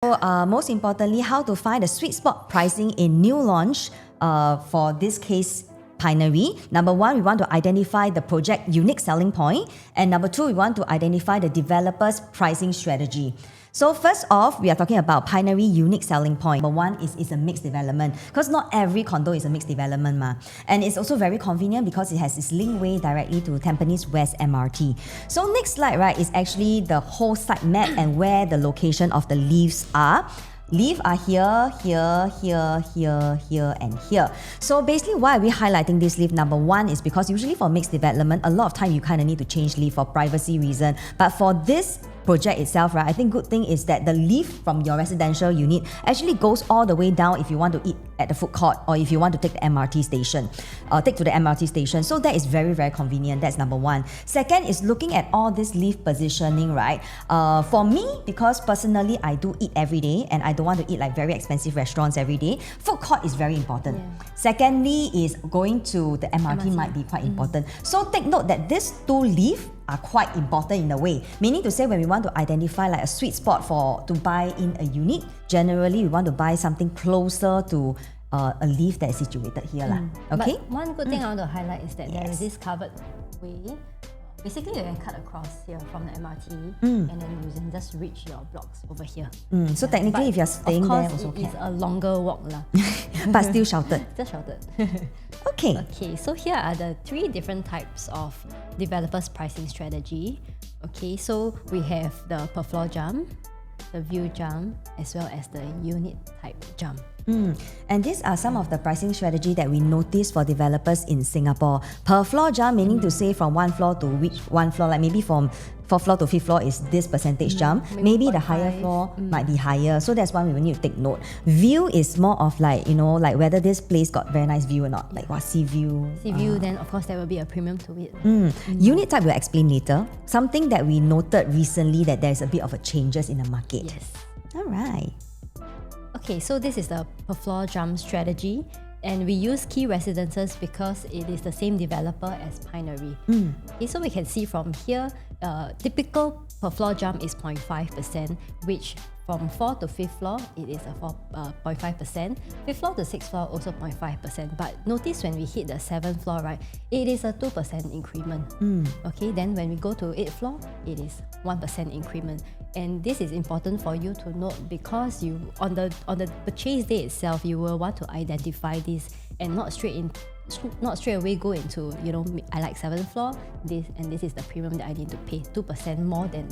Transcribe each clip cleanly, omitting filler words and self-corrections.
So most importantly, how to find the sweet spot pricing in new launch for this case, Pinery. Number one, we want to identify the project unique selling point. And number two, we want to identify the developer's pricing strategy. So first off, we are talking about Pinery unique selling point. Number one is it's a mixed development because not every condo is a mixed development ma. And it's also very convenient because it has its link way directly to Tampines West MRT. So next slide, right, is actually the whole site map and where the location of the leaves are. Leaves are here, here, here, here, here, and here. So basically, why are we highlighting this leaf? Number one is because usually for mixed development, a lot of time you kind of need to change leaf for privacy reason. But for this project itself, right, I think good thing is that the leaf from your residential unit actually goes all the way down if you want to eat at the food court or if you want to take the MRT station, take to the MRT station. So that is very, very convenient. That's number one. Second is looking at all this leaf positioning, right? For me, because personally I do eat every day and I don't want to eat like very expensive restaurants every day, food court is very important. Yeah. Secondly is going to the MRT might be quite important. So take note that these two leaves are quite important in a way. Meaning to say when we want to identify like a sweet spot to buy in a unit, generally we want to buy something closer to a leaf that is situated here. Okay? But one good thing I want to highlight is that there is this covered way. Basically, you can cut across here from the MRT and then you can just reach your blocks over here. So technically, if you're staying there, also it's a longer walk. But still sheltered. Still sheltered. Okay, so here are the three different types of developers' pricing strategy. Okay, so we have the per floor jump, the view jump, as well as the unit type jump. And these are some of the pricing strategy that we notice for developers in Singapore. Per floor jump, meaning to say from one floor to which one floor, like maybe from 4th floor to 5th floor is this percentage jump. Maybe the higher floor might be higher. So that's one we will need to take note. View is more of like, you know, like whether this place got very nice view or not. Like what, sea view. Sea view, then of course there will be a premium to it. Unit type we'll explain later. Something that we noted recently that there's a bit of a changes in the market. Yes. Alright. Okay, so this is the per floor jump strategy, and we use key residences because it is the same developer as Pinery. Okay, so we can see from here, typical per floor jump is 0.5%, which from 4th to 5th floor, it is a 0.5%. 5th floor to 6th floor, also 0.5%. But notice when we hit the 7th floor, right, it is a 2% increment. Okay, then when we go to 8th floor, it is 1% increment. And this is important for you to note because you on the purchase day itself, you will want to identify this and not straight away go into, you know, I like 7th floor, this is the premium that I need to pay, 2% more than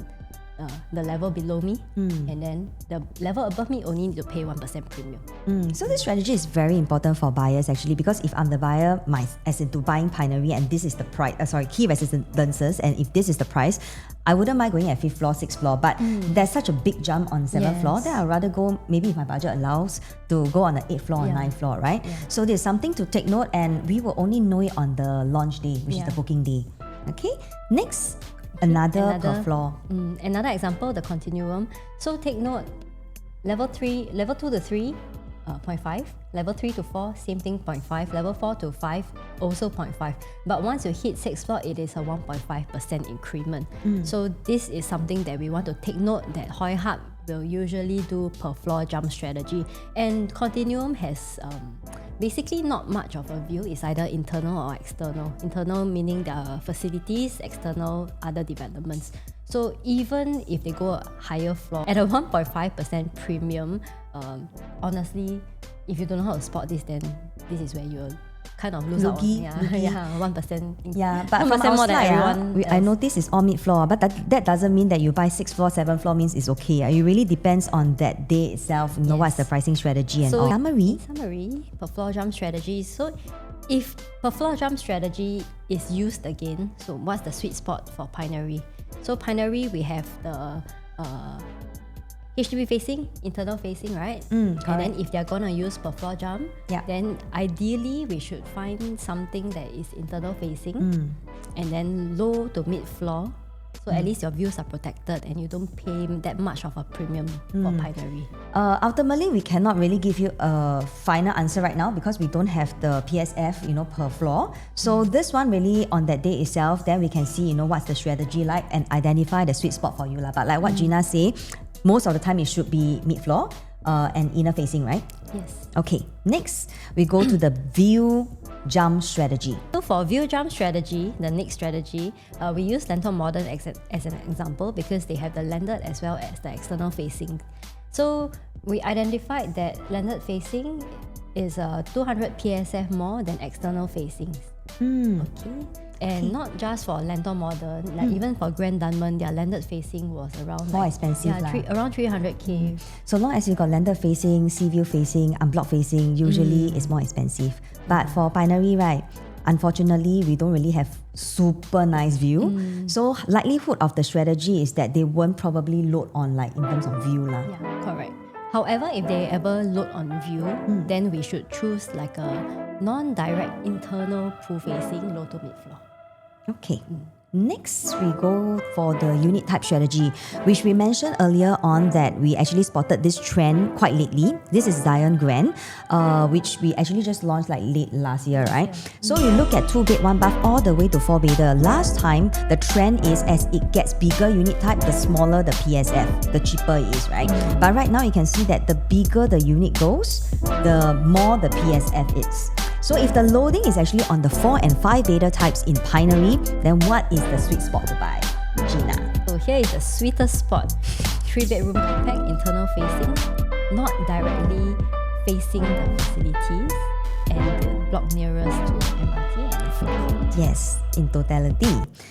the level below me, and then the level above me only need to pay 1% premium. So this strategy is very important for buyers actually, because if I'm the buyer, as into buying Pinery and this is the price, key residences, and if this is the price, I wouldn't mind going at 5th floor, 6th floor, but there's such a big jump on 7th floor that I'd rather go, maybe if my budget allows, to go on the 8th floor or 9th floor, right? So there's something to take note, and we will only know it on the launch day, which is the booking day. Okay, next. Another per floor. Another example, the continuum. So take note, level 2 to 3, 0.5. Level 3 to 4, same thing, 0.5. Level 4 to 5, also 0.5. But once you hit 6th floor, it is a 1.5% increment. So this is something that we want to take note that Hoi Hub will usually do per floor jump strategy. And continuum has basically not much of a view. It's either internal or external. Internal meaning the facilities, external other developments. So even if they go a higher floor at a 1.5% premium, honestly, if you don't know how to spot this, then this is where you'll kind of lose out on. 1%. Yeah, but from our slide, I notice it's all mid-floor, but that doesn't mean that you buy 6th floor, 7th floor means it's okay. It really depends on that day itself, you know, what's the pricing strategy and all. Summary, per floor jump strategy. So if per floor jump strategy is used again, so what's the sweet spot for Pinery? So Pinery, we have the HDB facing, internal facing, right? And then if they're gonna use per floor jump, then ideally we should find something that is internal facing and then low to mid floor. So at least your views are protected and you don't pay that much of a premium for Pinery. Ultimately, we cannot really give you a final answer right now because we don't have the PSF, you know, per floor. So this one really on that day itself, then we can see, you know, what's the strategy like and identify the sweet spot for you. But like what Gina said, most of the time it should be mid-floor and inner facing, right? Yes. Okay, next we go to the view jump strategy. So for view jump strategy, the next strategy, we use Lentor Modern as an example because they have the landed as well as the external facing. So we identified that landed facing is 200 PSF more than external facings. Okay. And not just for Lentor Modern, like even for Grand Dunman, their landed facing was around More expensive lah. around 300k. So long as you got landed facing, sea view facing, unblock facing, usually it's more expensive. But for Pinery, right, unfortunately, we don't really have super nice view. So likelihood of the strategy is that they won't probably load on like in terms of view lah. Yeah, correct. However, if they ever load on view, then we should choose like a non-direct internal pool facing low to mid floor. Okay. Next, we go for the unit type strategy, which we mentioned earlier on that we actually spotted this trend quite lately. This is Zion Grand, which we actually just launched like late last year, right? So you look at 2 bed, 1 bath all the way to 4 bedder. Last time, the trend is as it gets bigger unit type, the smaller the PSF, the cheaper it is, right? But right now you can see that the bigger the unit goes, the more the PSF is. So if the loading is actually on the 4 and 5 bedder types in Pinery, then what is the sweet spot to buy? Gina. So here is the sweetest spot. 3-bedroom compact, internal facing, not directly facing the facilities, and the block nearest to MRT and food court. Yes, in totality.